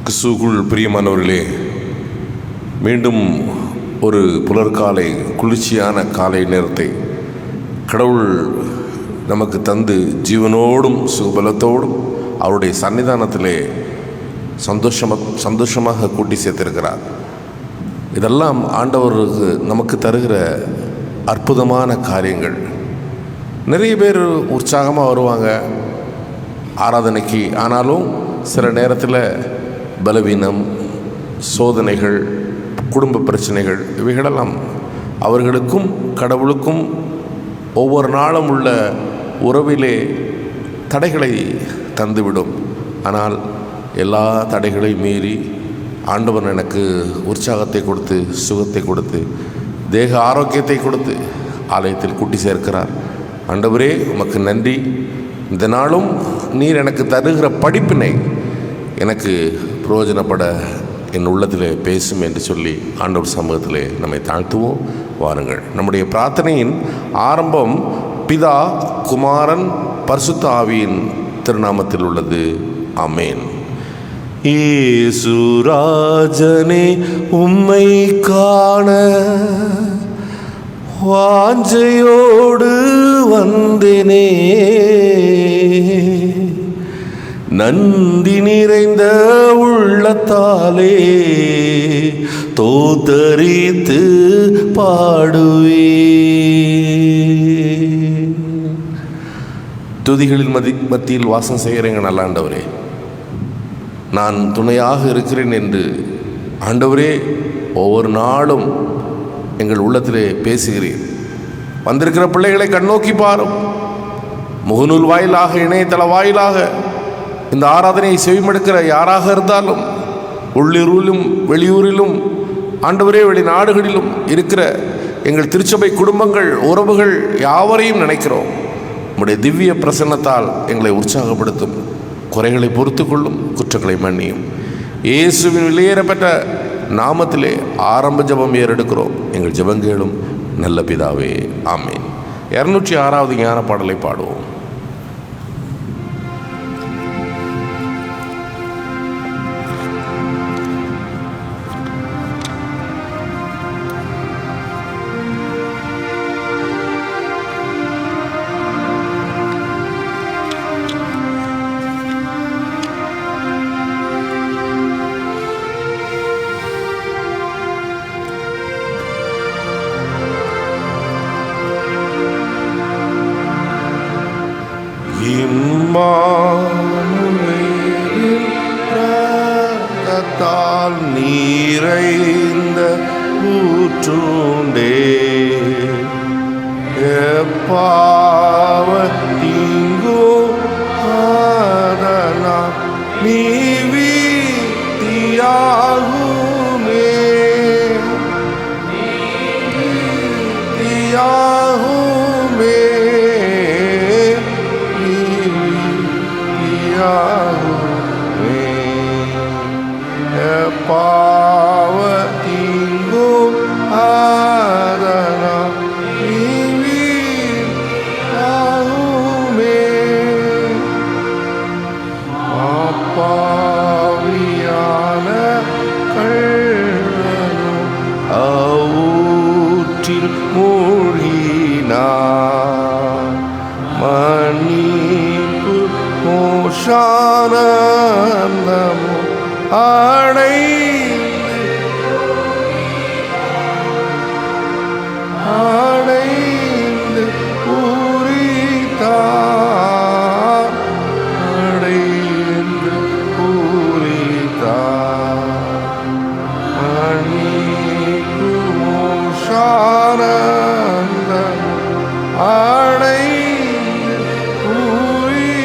கிறிஸ்துவுக்குள் பிரியமானவர்களே, மீண்டும் ஒரு புலர்காலை குளிர்ச்சியான காலை நேரத்தை கடவுள் நமக்கு தந்து ஜீவனோடும் சுகபலத்தோடும் அவருடைய சன்னிதானத்திலே சந்தோஷமாக கூட்டி சேர்த்திருக்கிறார். இதெல்லாம் ஆண்டவருக்கு நமக்கு தருகிற அற்புதமான காரியங்கள். நிறைய பேர் உற்சாகமாக வருவாங்க ஆராதனைக்கு. ஆனாலும் சில நேரத்தில் பலவீனம், சோதனைகள், குடும்ப பிரச்சனைகள் இவைகளெல்லாம் அவர்களுக்கும் கடவுளுக்கும் ஒவ்வொரு நாளும் உள்ள உறவிலே தடைகளை தந்துவிடும். ஆனால் எல்லா தடைகளையும் மீறி ஆண்டவர் எனக்கு உற்சாகத்தை கொடுத்து, சுகத்தை கொடுத்து, தேக ஆரோக்கியத்தை கொடுத்து ஆலயத்தில் கூட்டி சேர்க்கிறார். ஆண்டவரே உமக்கு நன்றி. இந்த நாளும் நீர் எனக்கு தருகிற படிப்பினை எனக்கு பிரயோஜனப்பட என் உள்ளத்திலே பேசும் என்று சொல்லி ஆண்டவர் சமூகத்திலே நம்மை தாழ்த்துவோம். வாருங்கள். நம்முடைய பிரார்த்தனையின் ஆரம்பம் பிதா, குமாரன், பரிசுத்த ஆவியின் திருநாமத்தில் உள்ளது. ஆமேன். இயேசுராஜனே உம்மை காண வாஞ்சையோடு வந்தேனே, நன்றி நிறைந்த உள்ளத்தாலே தோத்தரித்து பாடுவே. துதிகளின் மத்தியில் வாசம் செய்கிறேங்க நல்ல ஆண்டவரே, நான் துணையாக இருக்கிறேன் என்று ஆண்டவரே ஒவ்வொரு நாளும் எங்கள் உள்ளத்திலே பேசுகிறீர். வந்திருக்கிற பிள்ளைகளை கண்ணோக்கி பாரும். முகநூல் வாயிலாக, இணையதள வாயிலாக இந்த ஆராதனையை செவிமடுக்கிற யாராக இருந்தாலும், உள்ளூரிலும் வெளியூரிலும் ஆண்டவரே வெளிநாடுகளிலும் இருக்கிற எங்கள் திருச்சபை குடும்பங்கள், உறவுகள் யாவரையும் நினைக்கிறோம். உம்முடைய திவ்ய பிரசன்னத்தால் எங்களை உற்சாகப்படுத்தும். குறைகளை பொறுத்து கொள்ளும், குற்றங்களை மன்னியும். இயேசுவின் வெளியேறப்பட்ட நாமத்திலே ஆரம்ப ஜபம் ஏறெடுக்கிறோம். எங்கள் ஜபங்கேளும் நல்ல பிதாவே. ஆமேன். 206வது ஞான பாடலை பாடுவோம். இரத்தத்தால் நீரைந்த ஊற்றுண்டே, எப்பாவத்தீங்கோ அதனால் நீவித்தியாகுமே, தியாகுமே, பாவத்தீங்கோ அதனா நீவியாகுமே, அப்பாவியான கள்ளனும் அவ்வூற்றில் மூழ்கினார், மன்னிப்பு மோஷானந்தமும் அடைந்து பூரித்தார், அடைந்து பூரித்தார், மன்னிப்பு மோஷானந்தம் அடைந்து பூரித்தார்.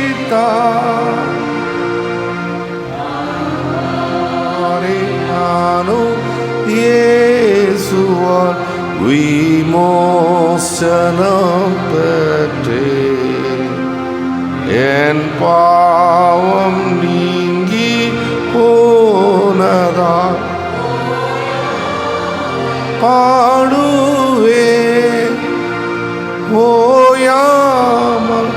இயேசுவால் விமோசனம் பெற்றேன், என் பாவம் நீங்கி போனதால் பாடுவேன் ஓயாமல்,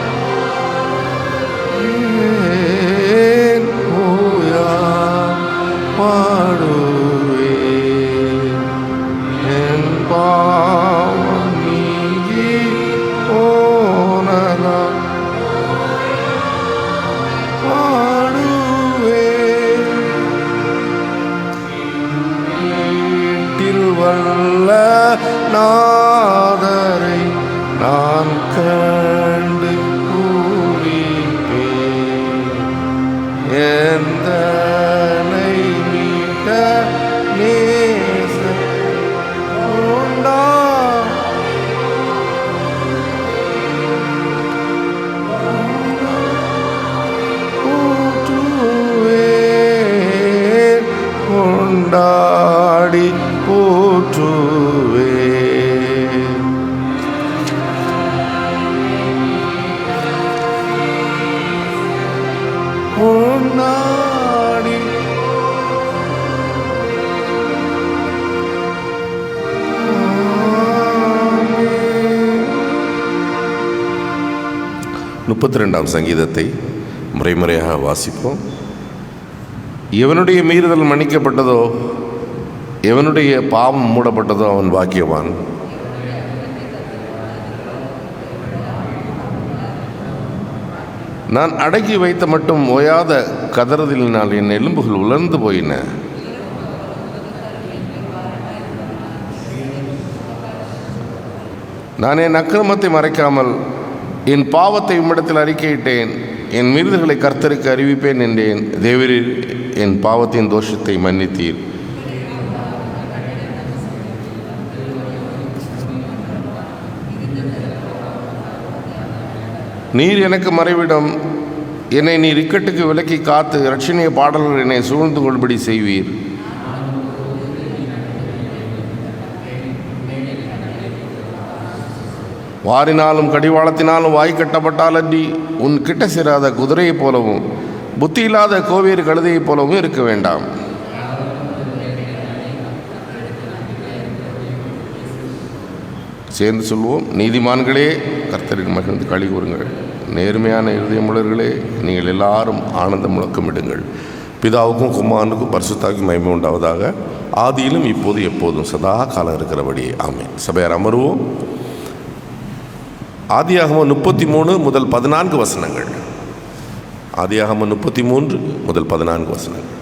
32ஆம் சங்கீதத்தை முறையாக வாசிப்போம். எவனுடைய மீறுதல் மன்னிக்கப்பட்டதோ, எவனுடைய பாவம் மூடப்பட்டதோ அவன் பாக்கியவான். நான் அடக்கி வைத்த மட்டும் ஓயாத கதறுதலினால் என் எலும்புகள் உலர்ந்து போயின. நான் என் அக்கிரமத்தை மறைக்காமல் என் பாவத்தை உம்மிடத்தில் அறிக்கையிட்டேன். என் மீறுதல்களை கர்த்தருக்கு அறிவிப்பேன் என்றேன். தேவரீர் என் பாவத்தின் தோஷத்தை மன்னித்தீர். நீர் எனக்கு மறைவிடம். என்னை நீர் இக்கட்டுக்கு விலக்கி காத்து இரட்சணிய பாடல்கள் என்னை சூழ்ந்து கொள்படி செய்வீர். வாரினாலும் கடிவாளத்தினாலும் வாய் கட்டப்பட்டாலன்றி உன் கிட்ட சேராத குதிரையைப் போலவும் புத்தி இல்லாத கோவேறு கழுதையைப் போலவும் இருக்க வேண்டாம். சேர்ந்து சொல்வோம். நீதிமான்களே கர்த்தரின் மகிழ்ந்து களி கூறுங்கள். நேர்மையான இருதயமுள்ளவர்களே நீங்கள் எல்லாரும் ஆனந்த முழக்கமிடுங்கள். பிதாவுக்கும் குமாரனுக்கும் பரிசுத்தாவுக்கும் மகிமை உண்டாவதாக. ஆதியிலும் இப்போது எப்போதும் சதா காலம் இருக்கிறபடி ஆமென். சபையார் அமருவோம். ஆதியாகமம் 33 முதல் 14 வசனங்கள். ஆதியாகமம் 33 முதல் 14 வசனங்கள்.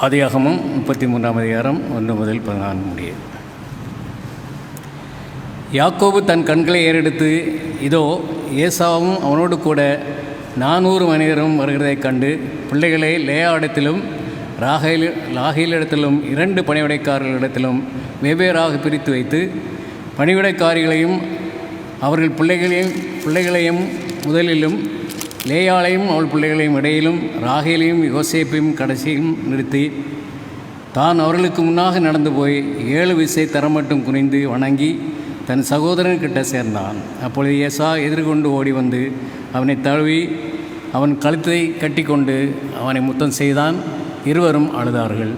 ஆதியாகமம் 33ஆம் அதிகாரம் 1 முதல் 14 முடிய. யாக்கோபு தன் கண்களை ஏறெடுத்து, இதோ ஏசாவும் அவனோடு கூட 400 மனிதரும் வருகிறதைக் கண்டு பிள்ளைகளை லேயாவிடத்திலும் ராகேலிடத்திலும் 2 பணிவிடைக்காரர்களிடத்திலும் வெவ்வேறாக பிரித்து வைத்து, பணிவிடைக்காரிகளையும் அவர்கள் பிள்ளைகளையும் முதலிலும், லேயாளையும் அவள் பிள்ளைகளையும் இடையிலும், ராகேலையும் யோசேப்பையும் கடைசியும் நிறுத்தி, தான் அவர்களுக்கு முன்னாக நடந்து போய் 7 விசை தரமட்டும் குனிந்து வணங்கி தன் சகோதரன் கிட்ட சேர்ந்தான். அப்பொழுது ஏசா எதிர்கொண்டு ஓடி வந்து அவனை தழுவி அவன் கழுத்தை கட்டி கொண்டு அவனை முத்தம் செய்தான். இருவரும் அழுதார்கள்.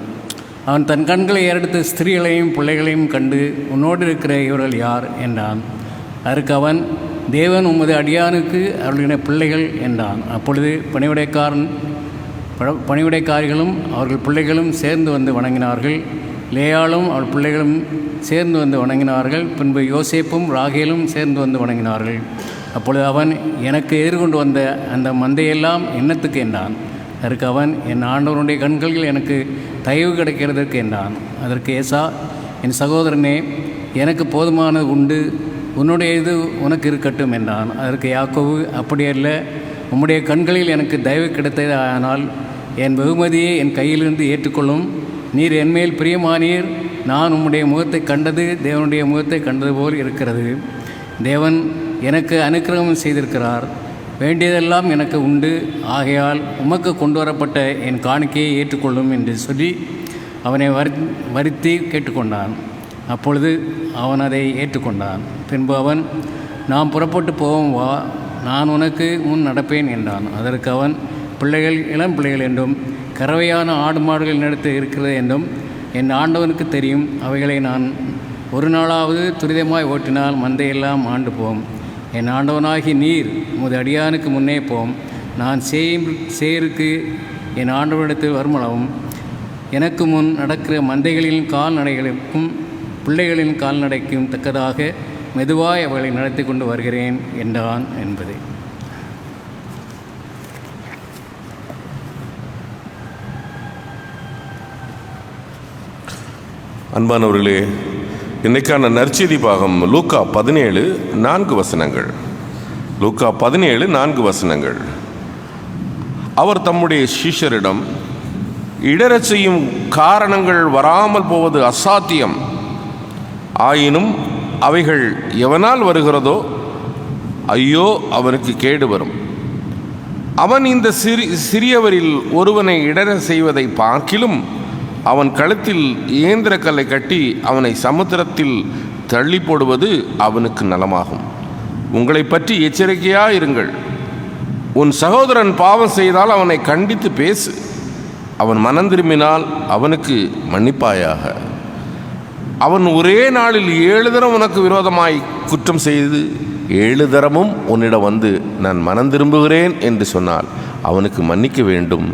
அவன் தன் கண்களை ஏறெடுத்து ஸ்திரீகளையும் பிள்ளைகளையும் கண்டு, உன்னோடு இருக்கிற இவர்கள் யார் என்றான். அதற்கு அவன், தேவன் உமது அடியானுக்கு அவர்களின பிள்ளைகள் என்றான். அப்பொழுது பணிவிடைக்காரிகளும் அவர்கள் பிள்ளைகளும் சேர்ந்து வந்து வணங்கினார்கள். லேயாளும் அவள் பிள்ளைகளும் சேர்ந்து வந்து வணங்கினார்கள். பின்பு யோசேப்பும் ராகேலும் சேர்ந்து வந்து வணங்கினார்கள். அப்பொழுது அவன், எனக்கு எதிர்கொண்டு வந்த அந்த மந்தையெல்லாம் என்னத்துக்கு என்றான். அதற்கு அவன், என் ஆண்டவனுடைய கண்களில் எனக்கு தயவு கிடைக்கிறதற்கு என்றான். அதற்கு ஏசா, என் சகோதரனே, எனக்கு போதுமானது உண்டு, உன்னுடைய இது உனக்கு இருக்கட்டும் என்றான். அதற்கு யாக்கோபு, அப்படியல்ல, உம்முடைய கண்களில் எனக்கு தயவு கிடைத்தது ஆனால் என் வெகுமதியை என் கையிலிருந்து ஏற்றுக்கொள்ளும். நீர் என்மேல் பிரியமானீர். நான் உம்முடைய முகத்தை கண்டது தேவனுடைய முகத்தை கண்டது போல் இருக்கிறது. தேவன் எனக்கு அனுக்கிரகம் செய்திருக்கிறார். வேண்டியதெல்லாம் எனக்கு உண்டு. ஆகையால் உமக்கு கொண்டு வரப்பட்ட என் காணிக்கையை ஏற்றுக்கொள்ளும் என்று சொல்லி அவனை வருத்தி கேட்டுக்கொண்டான். அப்பொழுது அவன் அதை ஏற்றுக்கொண்டான். பின்பு அவன், நாம் புறப்பட்டு போவோம், வா, நான் உனக்கு முன் நடப்பேன் என்றான். அதற்கு அவன், பிள்ளைகள் இளம் பிள்ளைகள் என்றும் கறவையான ஆடு மாடுகள் நடத்த இருக்கிறது என்றும் என் ஆண்டவனுக்கு தெரியும். அவைகளை நான் ஒரு நாளாவது துரிதமாய் ஓட்டினால் மந்தையெல்லாம் ஆண்டு போம். என் ஆண்டவனாகி நீர் உமது அடியானுக்கு முன்னே போம். நான் சேருக்கு என் ஆண்டவனிடத்தில் வருமளவும் எனக்கு முன் நடக்கிற மந்தைகளின் கால்நடைகளுக்கும் பிள்ளைகளின் கால்நடைக்கும் தக்கதாக மெதுவாய் அவளை நடத்தி கொண்டு வருகிறேன் என்றான் என்பது. அன்பானவர்களே, இன்றைக்கான நற்செய்தி பாகம் லூக்கா 17:4 வசனங்கள். லூக்கா 17:4 அவர் தம்முடைய சீஷரிடம், இடரச் செய்யும் காரணங்கள் வராமல் போவது அசாத்தியம். ஆயினும் அவைகள் எவனால் வருகிறதோ ஐயோ அவனுக்கு கேடு வரும். அவன் இந்த சிறியவரில் ஒருவனை இடர செய்வதை பார்க்கிலும் அவன் கழுத்தில் இயந்திர கல்லை கட்டி அவனை சமுத்திரத்தில் தள்ளி போடுவது அவனுக்கு நலமாகும். உங்களை பற்றி எச்சரிக்கையாயிருங்கள். உன் சகோதரன் பாவம் செய்தால் அவனை கண்டித்து பேசு. அவன் மனம் திரும்பினால் அவனுக்கு மன்னிப்பாயாக. அவன் ஒரே நாளில் 7 தரம் உனக்கு விரோதமாய் குற்றம் செய்து 7 தரமும் உன்னிடம் வந்து நான் மனம் திரும்புகிறேன் என்று சொன்னால் அவனுக்கு மன்னிக்க வேண்டும்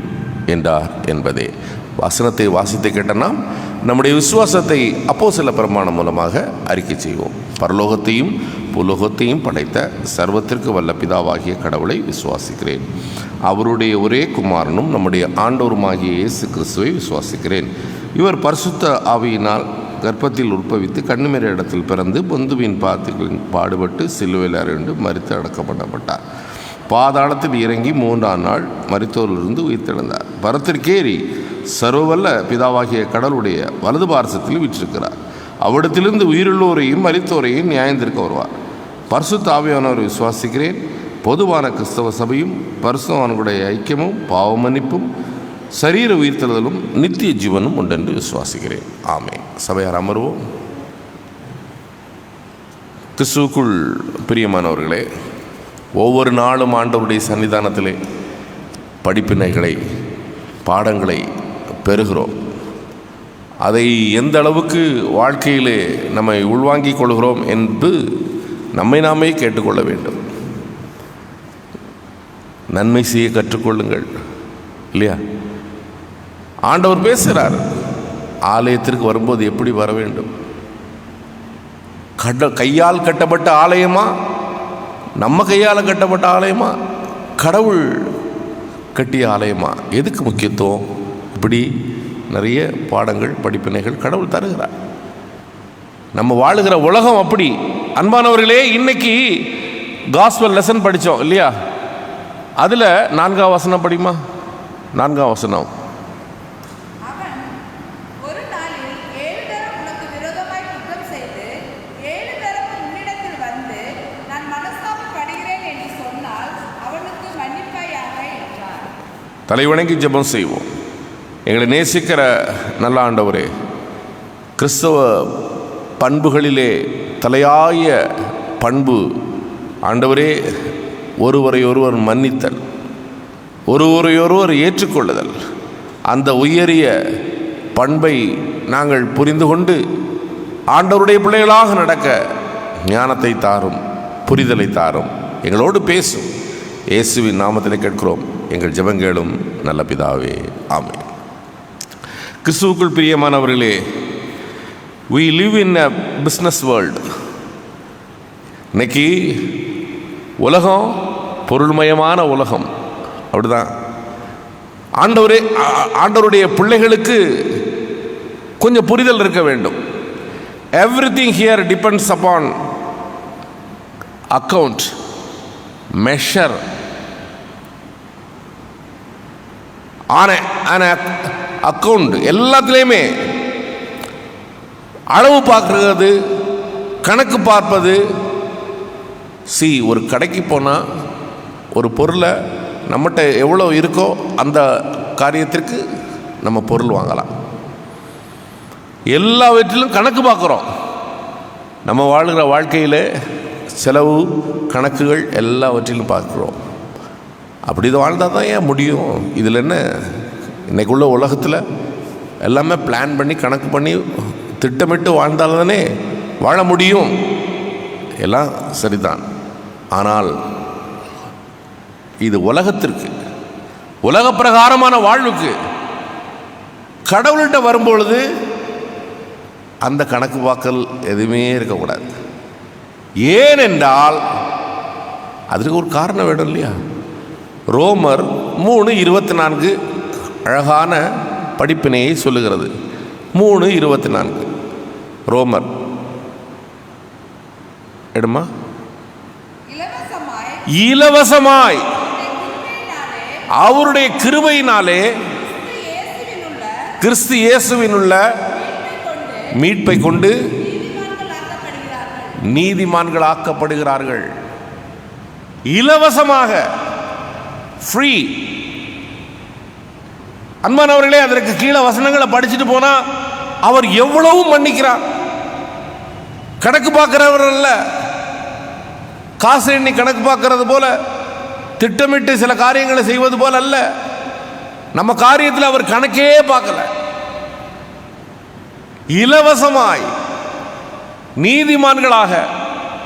என்றார் என்பதே. வசனத்தை வாசித்து கேட்ட நாம் நம்முடைய விசுவாசத்தை அப்போஸ்தல பிரமாணம் மூலமாக அறிக்கை செய்வோம். பரலோகத்தையும் புலோகத்தையும் படைத்த சர்வத்திற்கு வல்ல பிதாவாகிய கடவுளை விசுவாசிக்கிறேன். அவருடைய ஒரே குமாரனும் நம்முடைய ஆண்டவருமாகிய இயேசு கிறிஸ்துவை விசுவாசிக்கிறேன். இவர் பரிசுத்த ஆவியினால் கர்ப்பத்தில் உற்பவித்து கன்னிமரி இடத்தில் பிறந்து பொந்துவின் பாத்துகளின் பாடுபட்டு சிலுவையில் அறையுண்டு மரித்து அடக்கப்படப்பட்டார். பாதாளத்தில் இறங்கி 3ஆம் நாள் மரித்தோரிலிருந்து உயிர்த்தெழுந்தார். பரத்திற்கேறி சர்வவல்ல பிதாவாகிய கடவுளுடைய வலது பார்சத்தில் வீற்றிருக்கிறார். அவ்விடத்திலிருந்து உயிருள்ளோரையும் மரித்தோரையும் நியாயந்திருக்க வருவார். பரிசுத்த ஆவியானவரை விசுவாசிக்கிறேன். பொதுவான கிறிஸ்தவ சபையும் பரிசுத்தவான்களுடைய ஐக்கியமும் பாவ மன்னிப்பும் சரீர உயிர்த்தெழுதலும் நித்திய ஜீவனும் உண்டென்று விசுவாசிக்கிறேன். ஆமென். சபையார் அமர்வோம். கிறிஸ்துவுக்குள் பிரியமானவர்களே, ஒவ்வொரு நாளும் ஆண்டவருடைய சன்னிதானத்திலே படிப்பினைகளை பாடங்களை பெறுகிறோம். அதை எந்த அளவுக்கு வாழ்க்கையிலே நம்மை உள்வாங்கிக் கொள்கிறோம் என்று நம்மை நாமே கேட்டுக்கொள்ள வேண்டும். நன்மை செய்ய கற்றுக்கொள்ளுங்கள் இல்லையா? ஆண்டவர் பேசுகிறார். ஆலயத்திற்கு வரும்போது எப்படி வர வேண்டும்? கையால் கட்டப்பட்ட ஆலயமா, நம்ம கையால் கட்டப்பட்ட ஆலயமா, கடவுள் கட்டிய ஆலயமா? எதுக்கு முக்கியத்துவம்? இப்படி நிறைய பாடங்கள் படிப்பினைகள் கடவுள் தருகிறார். நம்ம வாழுகிற உலகம் அப்படி. அன்பானவர்களே, இன்னைக்கு காஸ்பல் லெசன் படித்தோம் இல்லையா? அதில் 4ஆம் வசனம் படிமா. 4ஆம் வசனம், தலைவணங்கி ஜெபம் செய்வோம். எங்களை நேசிக்கிற நல்ல ஆண்டவரே, கிறிஸ்தவ பண்புகளிலே தலையாய பண்பு ஆண்டவரே ஒருவரை ஒருவர் மன்னித்தல், ஒருவரையொருவர் ஏற்றுக்கொள்ளுதல். அந்த உயரிய பண்பை நாங்கள் புரிந்து கொண்டு ஆண்டவருடைய பிள்ளைகளாக நடக்க ஞானத்தை தாரும், புரிதலை தாரும். எங்களோடு பேசும். இயேசுவின் நாமத்தில் கேட்கிறோம் எங்கள் ஜெபங்களும் நல்ல பிதாவே. ஆமென். கிறிஸ்துவுக்குள் பிரியமானவர்களே, we live in a business world. இன்னைக்கு உலகம் பொருள்மயமான உலகம். அப்படிதான். ஆண்டவருடைய பிள்ளைகளுக்கு கொஞ்சம் புரிதல் இருக்க வேண்டும். Everything here depends upon account, measure, ஆன அக்கவுண்ட். எல்லாத்துலேயுமே அளவு பார்க்கறது, கணக்கு பார்ப்பது. ஒரு கடைக்கு போனால் ஒரு பொருளை நம்மகிட்ட எவ்வளோ இருக்கோ அந்த காரியத்திற்கு நம்ம பொருள் வாங்கலாம். எல்லாவற்றிலும் கணக்கு பார்க்குறோம். நம்ம வாழ்கிற வாழ்க்கையில் செலவு கணக்குகள் எல்லாவற்றிலும் பார்க்குறோம். அப்படி இதை வாழ்ந்தால் தான் ஏன் முடியும்? இதில் என்ன, இன்றைக்குள்ள உலகத்தில் எல்லாமே பிளான் பண்ணி கணக்கு பண்ணி திட்டமிட்டு வாழ்ந்தால்தானே வாழ முடியும். எல்லாம் சரிதான். ஆனால் இது உலகத்திற்கு, உலக பிரகாரமான வாழ்வுக்கு கடவுள்கிட்ட வரும்பொழுது அந்த கணக்கு வாக்கல் எதுவுமே இருக்கக்கூடாது. ஏனென்றால் அதற்கு ஒரு காரணம் வேணும் இல்லையா? ரோமர் 3:24 அழகான படிப்பினையை சொல்லுகிறது. 3:24 ரோமர் எடுமா. இலவசமாய் அவருடைய கிருபையினாலே கிறிஸ்து இயேசுவின் உள்ள மீட்பை கொண்டு நீதிமான்கள் ஆக்கப்படுகிறார்கள். இலவசமாக, ஃப்ரீ. அன்பானவர்களே, அதற்கு கீழே வசனங்களை படிச்சுட்டு போனா அவர் எவ்வளவு மன்னிக்கிறார். கணக்கு பார்க்கிறவர் அல்ல, காசு எண்ணி கணக்கு பார்க்கறது போல, திட்டமிட்டு சில காரியங்களை செய்வது போல அல்ல. நம்ம காரியத்தில் அவர் கணக்கே பார்க்கல. இலவசமாய் நீதிமான்களாக,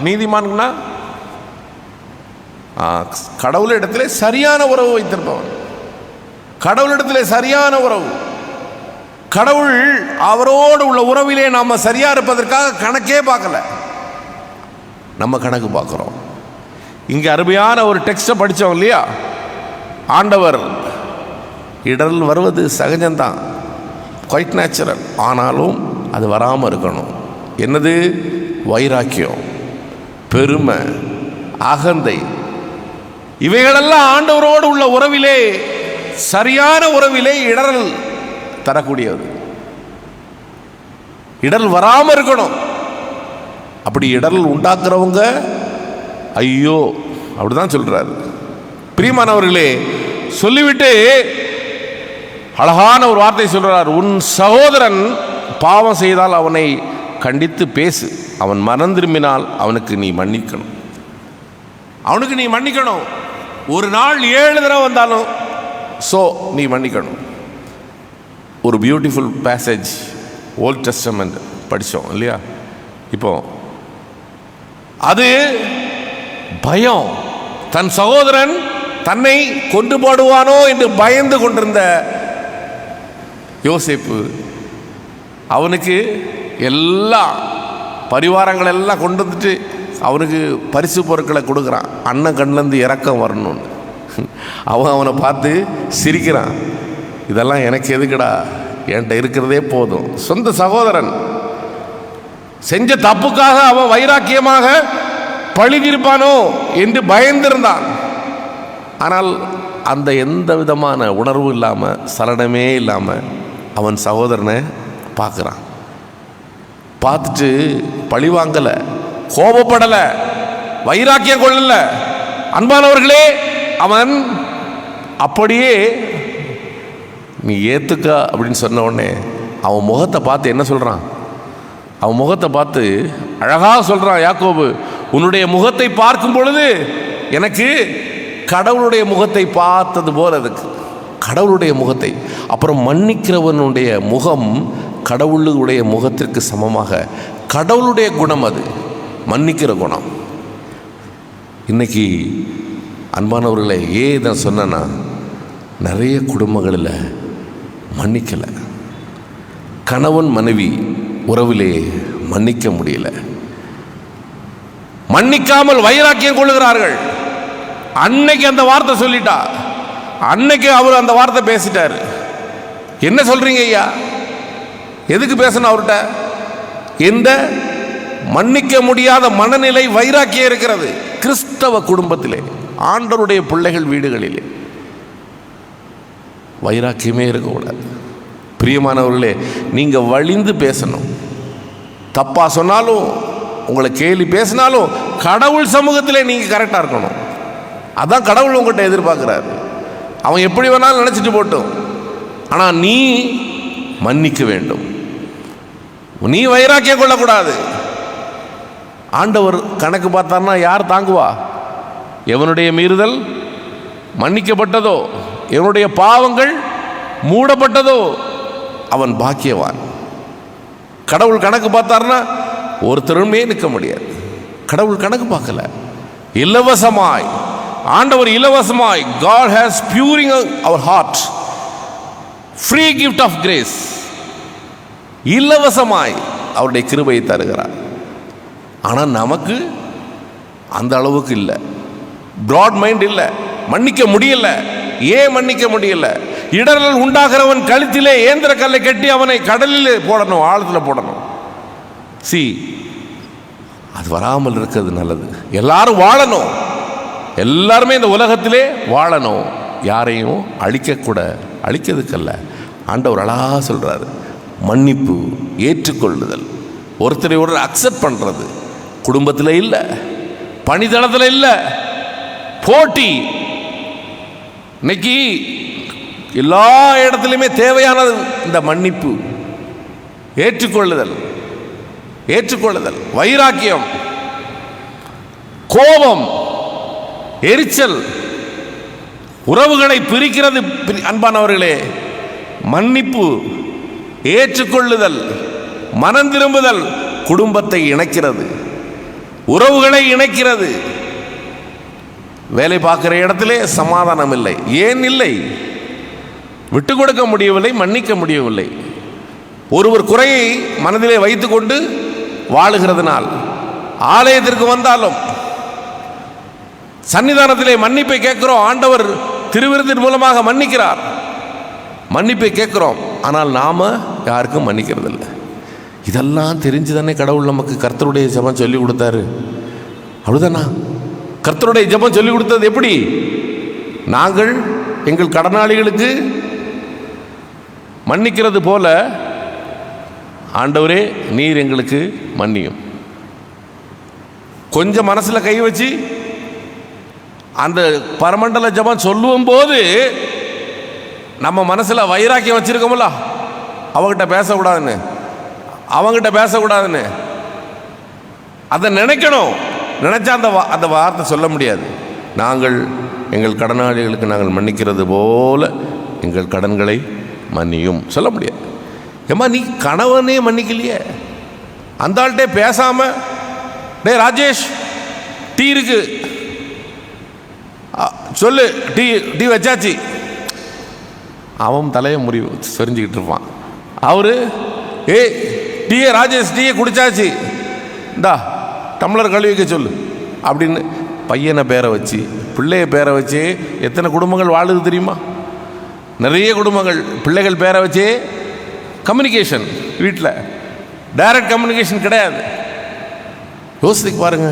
நீதிமான்களா கடவுளிடத்திலே சரியான உறவு வைத்திருப்பவன், கடவுளிடத்திலே சரியான உறவு, கடவுள் அவரோடு உள்ள உறவிலே நாம் சரியா இருப்பதற்காக கணக்கே பார்க்கல, நம்ம கணக்கு பார்க்கிறோம். இங்கே அருமையான ஒரு டெக்ஸ்ட்டை படித்தோம் இல்லையா? ஆண்டவர் இடர்கள் வருவது சகஜம்தான், குவைட் நேச்சுரல். ஆனாலும் அது வராமல் இருக்கணும். என்னது? வைராக்கியம், பெருமை, அகந்தை, இவைகளெல்லாம் ஆண்டவரோடு உள்ள உறவிலே, சரியான உறவிலே இடரல் தரக்கூடியது. இடரல் வராமல் இருக்கணும். அப்படி இடரல் உண்டாக்குறவங்க ஐயோ அப்படிதான் சொல்றாரு. பிரியமானவர்களே, சொல்லிவிட்டு அழகான ஒரு வார்த்தை சொல்றார். உன் சகோதரன் பாவம் செய்தால் அவனை கண்டித்து பேசு, அவன் மனம் திரும்பினால் அவனுக்கு நீ மன்னிக்கணும். அவனுக்கு நீ மன்னிக்கணும். ஒரு நாள் 7 தடவை வந்தாலும் நீ மன்னிக்கணும். ஒரு பியூட்டிஃபுல் பேசேஜ் ஓல்ட் டெஸ்டமெண்ட் படித்தோம் இல்லையா? இப்போ அது பயம், தன் சகோதரன் தன்னை கொண்டு போடுவானோ என்று பயந்து கொண்டிருந்த யோசேப்பு, அவனுக்கு எல்லா பரிவாரங்கள் எல்லாம் கொண்டு வந்துட்டு அவனுக்கு பரிசு பொருட்களை கொடுக்குறான். அண்ணன் கண்ணிலேருந்து இறக்கம் வரணும்னு. அவனை பார்த்து சிரிக்கிறான். இதெல்லாம் எனக்கு எதுக்குடா, என்கிட்ட இருக்கிறதே போதும். சொந்த சகோதரன் செஞ்ச தப்புக்காக அவன் வைராக்கியமாக பழிதிருப்பானோ என்று பயந்திருந்தான். ஆனால் அந்த எந்த விதமான உணர்வு இல்லாமல், சலனமே இல்லாமல் அவன் சகோதரனை பார்க்குறான். பார்த்துட்டு பழி வாங்கலை, கோபப்படலை, வைராக்கியம் கொள்ளலை. அன்பானவர்களே, அவன் அப்படியே நீ ஏற்றுக்க அப்படின்னு சொன்ன உடனே அவன் முகத்தை பார்த்து என்ன சொல்கிறான்? அவன் முகத்தை பார்த்து அழகாக சொல்கிறான் யாக்கோபு, உன்னுடைய முகத்தை பார்க்கும் பொழுது எனக்கு கடவுளுடைய முகத்தை பார்த்தது போல இருக்கு. கடவுளுடைய முகத்தை. அப்புறம் மன்னிக்கிறவனுடைய முகம் கடவுளுடைய முகத்திற்கு சமமாக, கடவுளுடைய குணம் அது, மன்னிக்கிற குணம். இன்னைக்கு அன்பானவர்களை ஏன் இதை சொன்னா, நிறைய குடும்பங்களில் மன்னிக்கலை. கணவன் மனைவி உறவிலே மன்னிக்க முடியல, மன்னிக்காமல் வைராக்கியம் கொள்ளுகிறார்கள். அன்னைக்கு அந்த வார்த்தை சொல்லிட்டா, அன்னைக்கு அவர் அந்த வார்த்தை பேசிட்டாரு. என்ன சொல்றீங்க ஐயா, எதுக்கு பேசணும் அவர்கிட்ட? எந்த மன்னிக்க முடியாத மனநிலை, வைராக்கியம் இருக்கிறது கிறிஸ்தவ குடும்பத்திலே, ஆண்டவருடைய பிள்ளைகள் வீடுகளிலே வைராக்கியமே இருக்கக்கூடாது. பிரியமானவர்களே, நீங்கள் வழிந்து பேசணும். தப்பா சொன்னாலும், உங்களை கேலி பேசினாலும் கடவுள் சமூகத்திலே நீங்கள் கரெக்டாக இருக்கணும். அதான் கடவுள் உங்கள்கிட்ட எதிர்பார்க்குறாரு. அவன் எப்படி வேணாலும் நினச்சிட்டு போட்டும், ஆனால் நீ மன்னிக்க வேண்டும், நீ வைராக்கியம் கொள்ளக்கூடாது. ஆண்டவர் கணக்கு பார்த்தார்னா யார் தாங்குவா? எவனுடைய மீறுதல் மன்னிக்கப்பட்டதோ, எவனுடைய பாவங்கள் மூடப்பட்டதோ அவன் பாக்கியவான். கடவுள் கணக்கு பார்த்தார்னா ஒருத்தருமே நிற்க முடியாது. கடவுள் கணக்கு பார்க்கல, இலவசமாய் ஆண்டவர் இலவசமாய், God has puring our heart, free gift of grace, இலவசமாய் அவருடைய கிருபையை தருகிறார். ஆனால் நமக்கு அந்த அளவுக்கு இல்லை, பிராட் மைண்ட் இல்லை, மன்னிக்க முடியல. ஏன் மன்னிக்க முடியல? இடரல் உண்டாகிறவன் கழுத்திலே ஏந்திர கல்லை கட்டி அவனை கடலில் போடணும், ஆழத்தில் போடணும். அது வராமல் இருக்கிறது நல்லது. எல்லாரும் வாழணும், எல்லாருமே இந்த உலகத்திலே வாழணும், யாரையும் அழிக்கிறதுக்கல்ல. ஆண்டவர் அழகா சொல்றாரு, மன்னிப்பு, ஏற்றுக்கொள்ளுதல், ஒருத்தரை ஒருத்தர் அக்செப்ட் பண்றது. குடும்பத்தில் இல்லை, பணித்தளத்தில் இல்லை, போட்டி. இன்னைக்கு எல்லா இடத்துலையுமே தேவையானது இந்த மன்னிப்பு, ஏற்றுக்கொள்ளுதல், வைராக்கியம், கோபம், எரிச்சல், உறவுகளை பிரிக்கிறது அன்பானவர்களே மன்னிப்பு, ஏற்றுக்கொள்ளுதல், மனம் திரும்புதல் குடும்பத்தை இணைக்கிறது, உறவுகளை இணைக்கிறது. வேலை பார்க்கிற இடத்திலே சமாதானம் இல்லை. ஏன் இல்லை? விட்டு கொடுக்க முடியவில்லை, மன்னிக்க முடியவில்லை. ஒருவர் குறையை மனதிலே வைத்துக்கொண்டு வாழுகிறதுனால் ஆலயத்திற்கு வந்தாலும் சன்னிதானத்திலே மன்னிப்பை கேட்கிறோம். ஆண்டவர் திருவிருந்தின் மூலமாக மன்னிக்கிறார், மன்னிப்பை கேட்கிறோம். ஆனால் நாம யாருக்கும் மன்னிக்கிறது இல்லை. இதெல்லாம் தெரிஞ்சு தானே கடவுள் நமக்கு கர்த்தருடைய ஜெபம் சொல்லி கொடுத்தாரு. அப்படிதானா? கர்த்தருடைய ஜெபம் சொல்லி கொடுத்தது எப்படி? நாங்கள் எங்கள் கடனாளிகளுக்கு மன்னிக்கிறது போல ஆண்டவரே நீர் எங்களுக்கு மன்னியும். கொஞ்சம் மனசுல கை வச்சு அந்த பரமண்டல ஜெபம் சொல்லுவோம் போது நம்ம மனசுல வைராக்கியம் வச்சிருக்கோம்ல, அவங்கிட்ட பேசக்கூடாதுன்னு, அவங்கிட்ட பேசக்கூடாதுன்னு அதை நினைக்கணும். நினைச்சா அந்த வார்த்தை சொல்ல முடியாது. நாங்கள் எங்கள் கடனாளிகளுக்கு நாங்கள் மன்னிக்கிறது போல எங்கள் கடன்களை மன்னியும் சொல்ல முடியாது. ஏம்மா நீ கணவனே மன்னிக்கலையே, அந்த ஆள்கிட்ட பேசாம டே ராஜேஷ் டீ இருக்கு சொல்லு, டீ டீ வச்சாச்சு, அவன் தலையை முறிவு செறிஞ்சிக்கிட்டு இருப்பான். அவரு டீயை ராஜேஷ் டீயை குடிச்சாச்சு, இந்தா டம்ளர் கழுவி வைக்க சொல்லு அப்படின்னு பையனை பேரை வச்சு பிள்ளைய பேரை வச்சு எத்தனை குடும்பங்கள் வாழுது தெரியுமா? நிறைய குடும்பங்கள் பிள்ளைகள் பேரை வச்சே கம்யூனிகேஷன், வீட்டில் டைரக்ட் கம்யூனிகேஷன் கிடையாது. யோசித்து பாருங்க.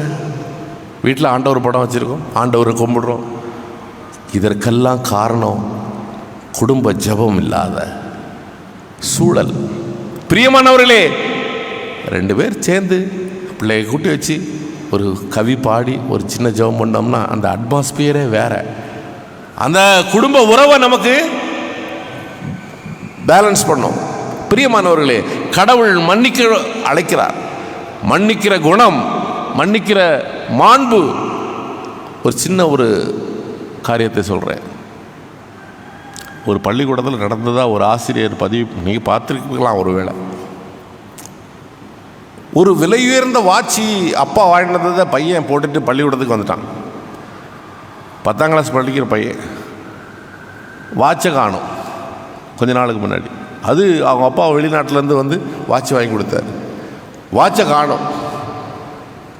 வீட்டில் ஆண்டவர் படம் வச்சுருக்கோம், ஆண்டவரை கும்பிடுறோம். இதற்கெல்லாம் காரணம் குடும்ப ஜெபம் இல்லாத சூழல். பிரியமானவர்களே, 2 பேர் சேர்ந்து பிள்ளையை கூட்டி வச்சு ஒரு கவி பாடி ஒரு சின்ன ஜெபம் பண்ணோம்னா அந்த அட்மாஸ்பியரே வேற. அந்த குடும்ப உறவை நமக்கு பேலன்ஸ் பண்ணோம். பிரியமானவர்களே, கடவுள் மன்னிக்க அழைக்கிறார். மன்னிக்கிற குணம், மன்னிக்கிற மாண்பு. ஒரு சின்ன ஒரு காரியத்தை சொல்கிறேன். ஒரு பள்ளிக்கூடத்தில் நடந்ததா ஒரு ஆசிரியர் பதிவு நீங்கள் பார்த்துருக்கலாம். ஒருவேளை ஒரு விலையுயர்ந்த வாட்சி அப்பா வாங்கினதை பையன் போட்டுட்டு பள்ளிக்கூடத்துக்கு வந்துட்டான். 10ஆம் கிளாஸ் படிக்கிற பையன் வாட்சை காணும். கொஞ்ச நாளுக்கு முன்னாடி அது அவங்க அப்பா வெளிநாட்டிலேருந்து வந்து வாட்ச் வாங்கி கொடுத்தாரு. வாட்சை காணும்.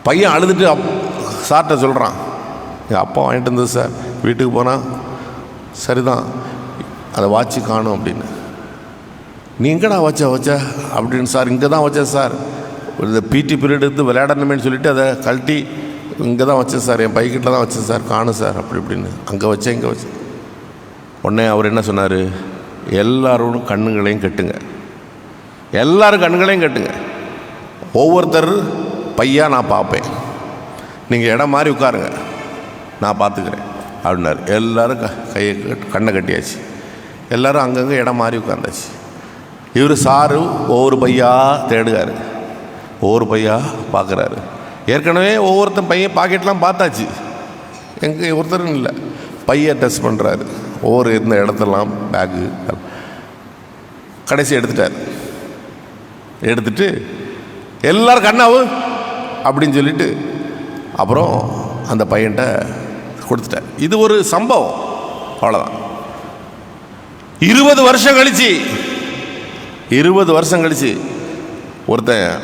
பையன் அழுதுட்டு சார்கிட்ட சொல்கிறான், எங்கள் அப்பா வாங்கிட்டு இருந்தது சார், வீட்டுக்கு போனால் சரிதான் அதை வாட்சி காணும் அப்படின்னு. நீ எங்கடா வச்ச அப்படின்னு, சார் இங்கே தான் வச்சேன் சார், இந்த பிடி பீரியட் எடுத்து விளையாடணுமேனு சொல்லிவிட்டு அதை கழட்டி இங்கே தான் வச்சேன் சார், என் பைக்கிட்ட தான் வச்சேன் சார், காணும் சார் அப்படி இப்படின்னு. அங்கே வச்சேன் இங்கே வச்சேன். உடனே அவர் என்ன சொன்னார், எல்லாரும் கண்ணுங்களையும் கட்டுங்க, எல்லாரும் கண்ணுங்களையும் கட்டுங்க, ஒவ்வொருத்தர் பையா நான் பார்ப்பேன், நீங்கள் இடம் மாதிரி உட்காருங்க, நான் பார்த்துக்கிறேன் அப்படின்னாரு. எல்லோரும் கையை கண்ணை கட்டியாச்சு. எல்லோரும் அங்கங்கே இடம் மாதிரி உட்காந்தாச்சு. இவர் சாரு ஒவ்வொரு பையா தேடுகார், ஒவ்வொரு பையா பார்க்குறாரு. ஏற்கனவே ஒவ்வொருத்தன் பையன் பாக்கெட்லாம் பார்த்தாச்சு, எங்கே ஒருத்தரும் இல்லை. பையை டெஸ்ட் பண்ணுறாரு, ஒவ்வொரு இருந்த இடத்தெல்லாம் பேக்கு கடைசி எடுத்துட்டார். எடுத்துட்டு எல்லோரும் கண்ணாவு அப்படின்னு சொல்லிட்டு அப்புறம் அந்த பையன்கிட்ட கொடுத்துட்டார். இது ஒரு சம்பவம், அவ்வளோதான். 20 வருஷம் கழிச்சு ஒருத்தன்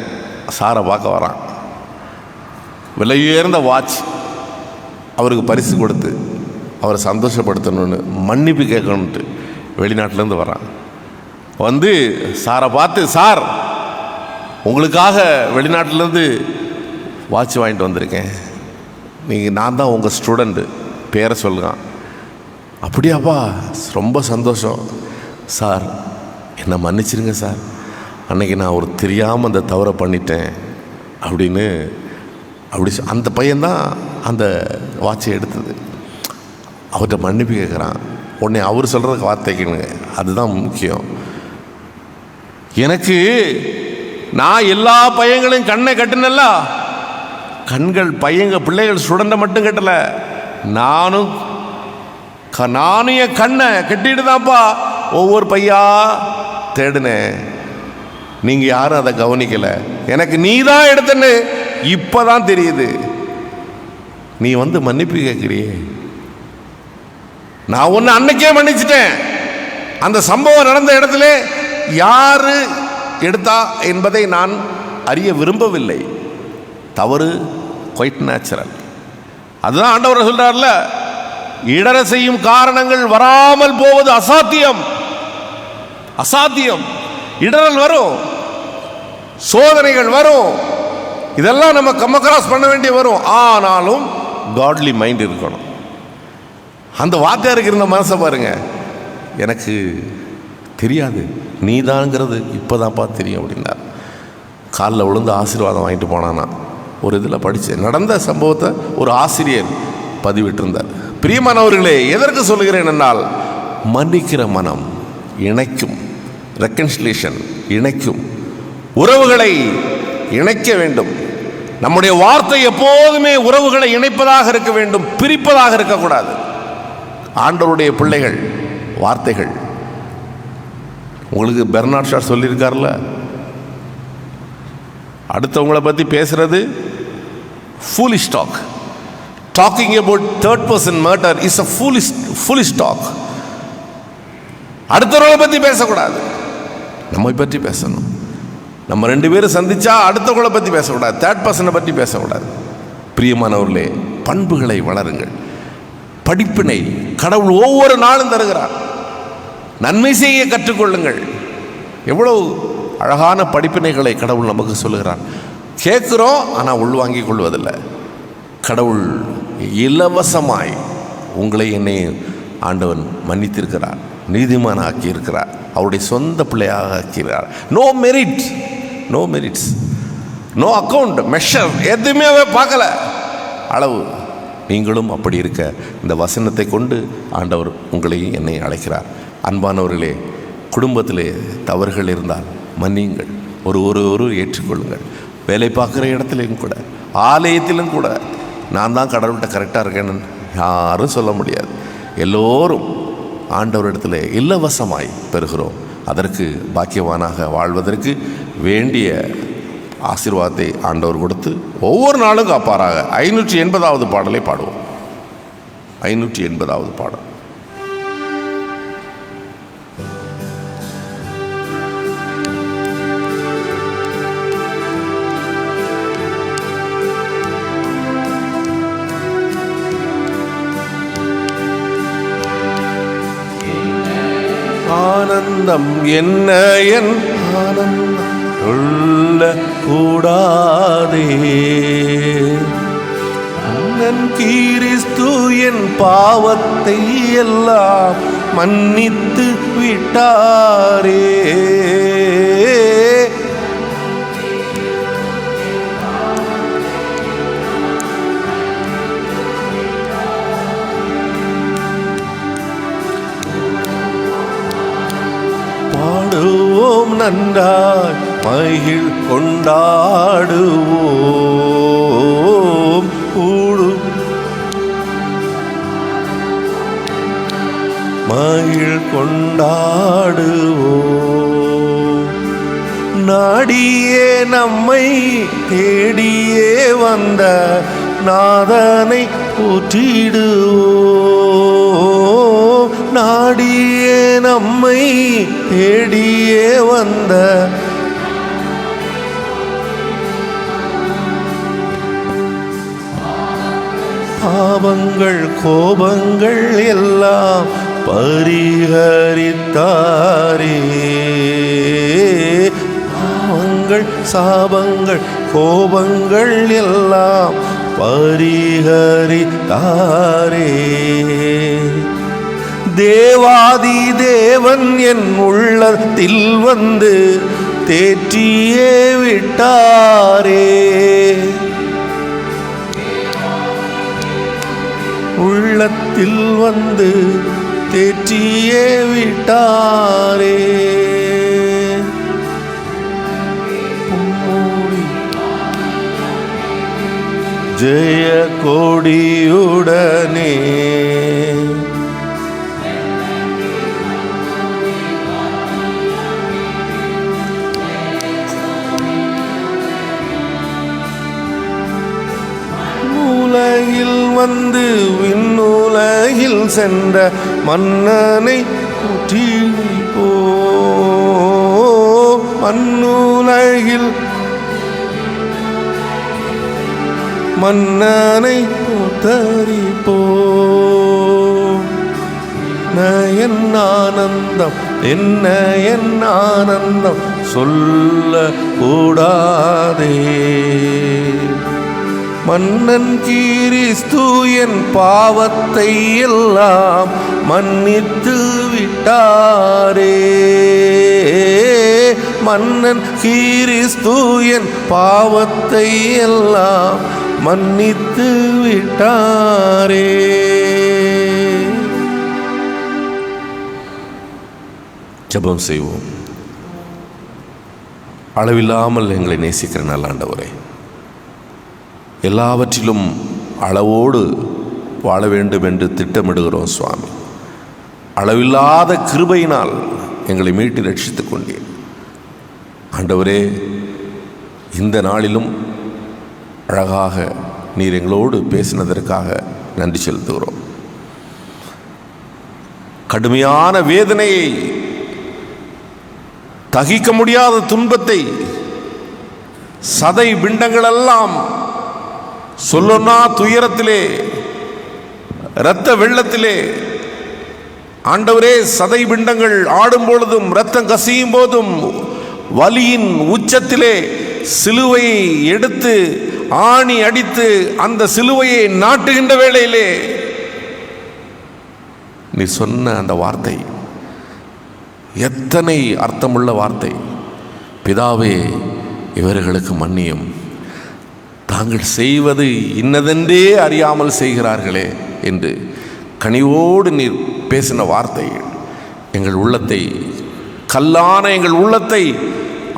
சாரை பார்க்க வரான். விலையுயர்ந்த வாட்ச் அவருக்கு பரிசு கொடுத்து அவரை சந்தோஷப்படுத்தணும்னு மன்னிப்பு கேட்கணுன்ட்டு வெளிநாட்டிலேருந்து வரான். வந்து சாரை பார்த்து, சார் உங்களுக்காக வெளிநாட்டிலேருந்து வாட்ச் வாங்கிட்டு வந்திருக்கேன், நான் தான் உங்கள் ஸ்டூடெண்ட்டு, பேரை சொல்லுங்க. அப்படியாப்பா, ரொம்ப சந்தோஷம் சார், என்னை மன்னிச்சிருங்க சார், அன்றைக்கி நான் ஒரு தெரியாமல் அந்த தவறை பண்ணிட்டேன் அப்படின்னு. அப்படி அந்த பையன்தான் அந்த வாட்சை எடுத்தது. அவர்கிட்ட மன்னிப்பு கேட்குறான். உடனே அவர் சொல்கிறதுக்கு வார்த்தைக்குங்க, அதுதான் முக்கியம். எனக்கு நான் எல்லா பையங்களையும் கண்ணை கட்டினல்ல, கண்கள் பிள்ளைகள் ஸ்டூடெண்ட்டை மட்டும் கட்டலை, நானும் நானும் என் கண்ணை கட்டிட்டு தான்ப்பா ஒவ்வொரு பையா தேடினேன். நீங்கள் யாரும் அதை கவனிக்கலை. எனக்கு நீ தான் எடுத்தன்னு இப்போ தான் தெரியுது. நீ வந்து மன்னிப்பு கேட்குறியே, நான் ஒன்று அன்னைக்கே மன்னிச்சிட்டேன். அந்த சம்பவம் நடந்த இடத்துல யாரு எடுத்தா என்பதை நான் அறிய விரும்பவில்லை. தவறு குவைட் நேச்சுரல். அதுதான் ஆண்டவர் சொல்றார்ல, இடர செய்யும் காரணங்கள் வராமல் போவது அசாத்தியம். அசாத்தியம். இடரல் வரும், சோதனைகள் வரும், இதெல்லாம் நம்ம கம்மக்ராஸ் பண்ண வேண்டிய வரும். ஆனாலும் காட்லி மைண்ட் இருக்கணும். அந்த வாத்தியாருக்கு இருந்த மனசை பாருங்க, எனக்கு தெரியாது நீதான்ங்கிறது இப்போதான்ப்பா தெரியும் அப்படின்னார். காலில் விழுந்து ஆசீர்வாதம் வாங்கிட்டு போனானா. ஒரு இதில் படித்தேன், நடந்த சம்பவத்தை ஒரு ஆசிரியர் பதிவிட்டிருந்தார். பிரியமானவர்களே, எதற்கு சொல்லுகிறேன் என்றால், மன்னிக்கிற மனம் இணைக்கும். ரெக்கன்சிலேஷன் இணைக்கும், உறவுகளை இணைக்க வேண்டும். நம்முடைய வார்த்தை எப்போதுமே உறவுகளை இணைப்பதாக இருக்க வேண்டும், பிரிப்பதாக இருக்கக்கூடாது. ஆண்டவருடைய பிள்ளைகள் வார்த்தைகள், உங்களுக்கு பெர்னார்ட் ஷா சொல்லியிருக்கார்ல, அடுத்தவங்களை பற்றி பேசுறது foolish talk. Talking about third person murder is a foolish talk. அடுத்தவங்களை பற்றி பேசக்கூடாது, நம்மை பற்றி பேசணும். நம்ம ரெண்டு பேரும் சந்திச்சா அடுத்தவங்களை பற்றி பேசக்கூடாது, தேர்ட் பர்சனை பற்றி பேசக்கூடாது. பிரியமானவர்களே, பண்புகளை வளருங்கள். படிப்பினை கடவுள் ஒவ்வொரு நாளும் தருகிறார். நன்மை செய்ய கற்றுக்கொள்ளுங்கள். எவ்வளவு அழகான படிப்பினைகளை கடவுள் நமக்கு சொல்லுகிறார். கேட்குறோம், ஆனால் உள்வாங்கிக் கொள்வதில்லை. கடவுள் இலவசமாய் உங்களை என்னை ஆண்டவன் மன்னித்திருக்கிறார், நீதிமான ஆக்கியிருக்கிறார், அவருடைய சொந்த பிள்ளையாக ஆக்கிறார். No merit, no merits, no account measure, எதுவுமே பார்க்கல அளவு. நீங்களும் அப்படி இருக்க இந்த வசனத்தை கொண்டு ஆண்டவர் உங்களையும் என்னை அழைக்கிறார். அன்பானவர்களே, குடும்பத்திலே தவறுகள் இருந்தால் மன்னியுங்கள், ஒரு ஏற்றுக்கொள்ளுங்கள். வேலை பார்க்குற இடத்துலையும் கூட, ஆலயத்திலும் கூட, நான் தான் கடவுள்கிட்ட கரெக்டாக இருக்கேன்னு யாரும் சொல்ல முடியாது. எல்லோரும் ஆண்டவரிடத்தில் இலவசமாய் பெறுகிறோம். அதற்கு பாக்கியவானாக வாழ்வதற்கு வேண்டிய ஆசீர்வாதத்தை ஆண்டவர் கொடுத்து ஒவ்வொரு நாளும் காப்பாராக. 580வது பாடலை பாடுவோம். 580வது பாடல். ஆனந்தம் என்ன என் ஆனந்தம் சொல்ல கூடாதே, அண்ணன் கிறிஸ்து என் பாவத்தை எல்லாம் மன்னித்து விட்டாரே. பாடுவோம் நன்றாய் மகிழ் கொண்டாடுவோம், கூடு மகிழ் கொண்டாடுவோம். நாடியே நம்மை தேடியே வந்த நாதனை போற்றிடுவோம். நாடியே நம்மை தேடியே வந்த பாவங்கள் கோபங்கள் எல்லாம் பரிஹரித்தாரே. பாவங்கள் சாபங்கள் கோபங்கள் எல்லாம் பரிஹரித்தாரே. தேவாதி தேவன் என் உள்ளத்தில் வந்து தேற்றியே விட்டாரே. உள்ளத்தில் வந்து தேற்றியே விட்டாரே. ஜெய கொடியுடனே வந்து விண்ணுலகில் சென்ற மன்னனை தூற்றிப்போ, மண்ணுலகில் மன்னனை தூத்தரிப்போ. என் ஆனந்தம் என்ன என் ஆனந்தம் சொல்ல கூடாதே. மன்னன் கிறிஸ்து என் பாவத்தை எல்லாம் மன்னித்து விட்டாரே. மன்னன் கிறிஸ்து என் பாவத்தை எல்லாம் மன்னித்து விட்டாரே. ஜெபம் செய்வோம். அளவில்லாமல் எங்களை நேசிக்கிற நல்ல ஆண்டவரே, எல்லாவற்றிலும் அளவோடு வாழ வேண்டும் என்று திட்டமிடுகிறோம் சுவாமி. அளவில்லாத கிருபையினால் எங்களை மீட்டு ரட்சித்துக் கொண்டீர் ஆண்டவரே. இந்த நாளிலும் அழகாக நீர் எங்களோடு பேசினதற்காக நன்றி செலுத்துகிறோம். கடுமையான வேதனையை, தகிக்க முடியாத துன்பத்தை, சதை பிண்டங்களெல்லாம் சொல்லொன்னா துயரத்திலே, இரத்த வெள்ளத்திலே ஆண்டவரே, சதை பிண்டங்கள் ஆடும் பொழுதும் இரத்தம் கசியும் போதும் வலியின் உச்சத்திலே சிலுவையை எடுத்து ஆணி அடித்து அந்த சிலுவையை நாட்டுகின்ற வேளையிலே நீ சொன்ன அந்த வார்த்தை எத்தனை அர்த்தமுள்ள வார்த்தை. பிதாவே, இவர்களுக்கு மன்னியும், தாங்கள் செய்வது இன்னதென்றே அறியாமல் செய்கிறார்களே என்று கனிவோடு நீர் பேசின வார்த்தை எங்கள் உள்ளத்தை, கல்லான எங்கள் உள்ளத்தை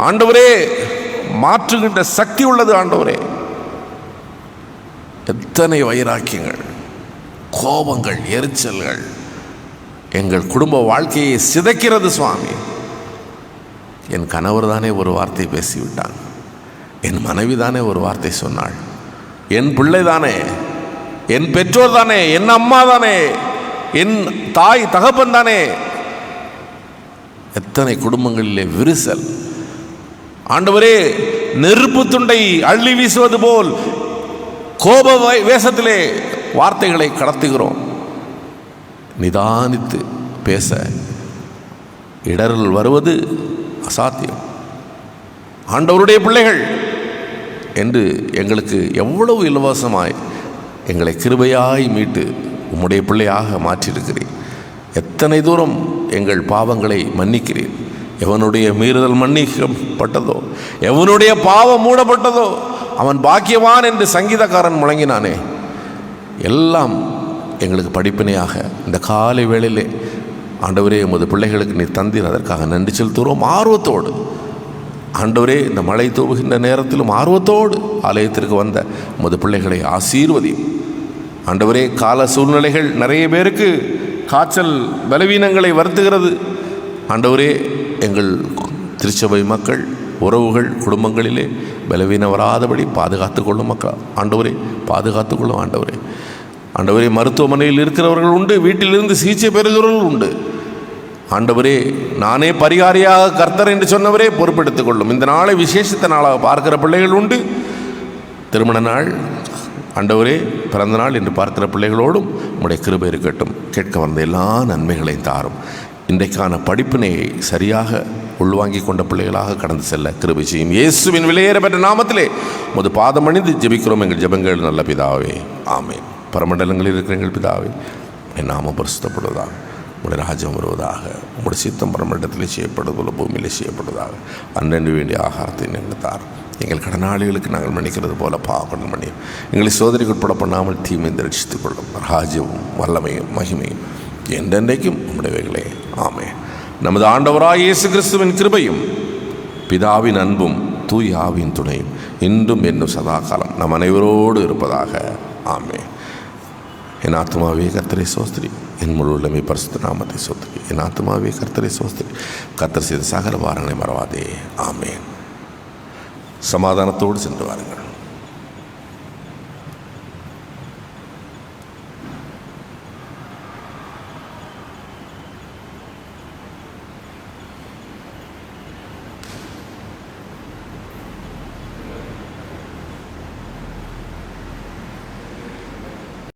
ஆண்டவரே மாற்றுகின்ற சக்தி உள்ளது. ஆண்டவரே, எத்தனை வைராக்கியங்கள், கோபங்கள், எரிச்சல்கள் எங்கள் குடும்ப வாழ்க்கையை சிதைக்கிறது சுவாமி. என் கணவர் தானே ஒரு வார்த்தை பேசிவிட்டான், என் மனைவி தானே ஒரு வார்த்தை சொன்னாள், என் பிள்ளை தானே, என் பெற்றோர் தானே, என் அம்மா தானே, என் தாய் தகப்பன் தானே. எத்தனை குடும்பங்களிலே விரிசல். ஆண்டவரே, நெருப்பு துண்டை அள்ளி வீசுவது போல் கோப வேசத்திலே வார்த்தைகளை கடத்துகிறோம். நிதானித்து பேச இடரல் வருவது அசாத்தியம். ஆண்டவருடைய பிள்ளைகள் என்று எங்களுக்கு எவ்வளவு இலவசமாய் எங்களை கிருபையாய் மீட்டு உம்முடைய பிள்ளையாக மாற்றியிருக்கிறீர். எத்தனை தூரம் எங்கள் பாவங்களை மன்னிக்கிறீர். எவனுடைய மீறுதல் மன்னிக்கப்பட்டதோ, எவனுடைய பாவம் மூடப்பட்டதோ அவன் பாக்கியவான் என்று சங்கீதக்காரன் முழங்கினானே. எல்லாம் எங்களுக்கு படிப்பினையாக இந்த காலை வேளையிலே ஆண்டவரே, உமது பிள்ளைகளுக்கு நீ தந்தீர், அதற்காக நன்றி செலுத்துகிறோம். ஆர்வத்தோடு ஆண்டவரே, இந்த மழை தூவுகின்ற நேரத்திலும் ஆர்வத்தோடு ஆலயத்திற்கு வந்த உமது பிள்ளைகளை ஆசீர்வதியும். ஆண்டவரே, கால சூழ்நிலைகள் நிறைய பேருக்கு காய்ச்சல் பலவீனங்களை வருத்துகிறது. ஆண்டவரே, எங்கள் திருச்சபை மக்கள், உறவுகள், குடும்பங்களிலே பலவீனம் வராதபடி பாதுகாத்து கொள்ளும் மக்கள். ஆண்டவரே, பாதுகாத்து கொள்ளும். ஆண்டவரே, ஆண்டவரே, மருத்துவமனையில் இருக்கிறவர்கள் உண்டு, வீட்டிலிருந்து சிகிச்சை பெறுகிறவர்கள் உண்டு. ஆண்டவரே, நானே பரிகாரியாக கர்த்தர் என்று சொன்னவரே பொறுப்பெடுத்துக் கொள்ளும். இந்த நாளை விசேஷித்த நாளாக பார்க்கிற பிள்ளைகள் உண்டு. திருமண நாள், ஆண்டவரே, பிறந்த நாள் என்று பார்க்கிற பிள்ளைகளோடும் உம்முடைய கிருபை இருக்கட்டும். கேட்க வந்த எல்லா நன்மைகளையும் தாரும். இன்றைக்கான படிப்பினையை சரியாக உள்வாங்கி கொண்ட பிள்ளைகளாக கடந்து செல்ல கிருபை செய்யும். இயேசுவின் விலையேற பெற்ற நாமத்திலே உமது பாதம் அணிந்து ஜெபிக்கிறோம் எங்கள் ஜெபங்கள் நல்ல பிதாவே, ஆமென். பரமண்டலங்களில் இருக்கிற எங்கள் பிதாவே, என் நாமம் பரிசுத்தப்படுவதாக, உம்முடைய ராஜ்யம் வருவதாக, உம்முடைய சித்தம் பரமண்டலத்திலே செய்யப்படுவது போல பூமியிலே செய்யப்படுவதாக. அன்றன்று வேண்டிய ஆகாரத்தை எங்களுக்கு தாரும். எங்கள் கடனாளிகளுக்கு நாங்கள் மன்னிக்கிறது போல பாவம் மன்னியும். எங்களை சோதனைக்கு உட்பட பண்ணாமல் தீமையை ரட்சித்துக் கொள்ளும். ராஜ்யமும் வல்லமையும் மகிமையும் என்றென்றைக்கும் உம்முடையவைகளே, ஆமென். நமது ஆண்டவராய் இயேசு கிறிஸ்துவின் கிருபையும் பிதாவின் அன்பும் தூய ஆவியின் துணையும் இன்றும் என்னும் சதாகாலம் நம் அனைவரோடு இருப்பதாக, ஆமென். என் ஆத்மாவே கர்த்தரை சோஸ்திரி, என் முழு உள்ளமை பரிசுத்த நாமத்தை சோஸ்திரி. என் ஆத்மாவே கர்த்தரை சோஸ்திரி, கர்த்தர் செய்த சகல வாரங்களை மறவாதே, ஆமென். சமாதானத்தோடு சென்று வாருங்கள்.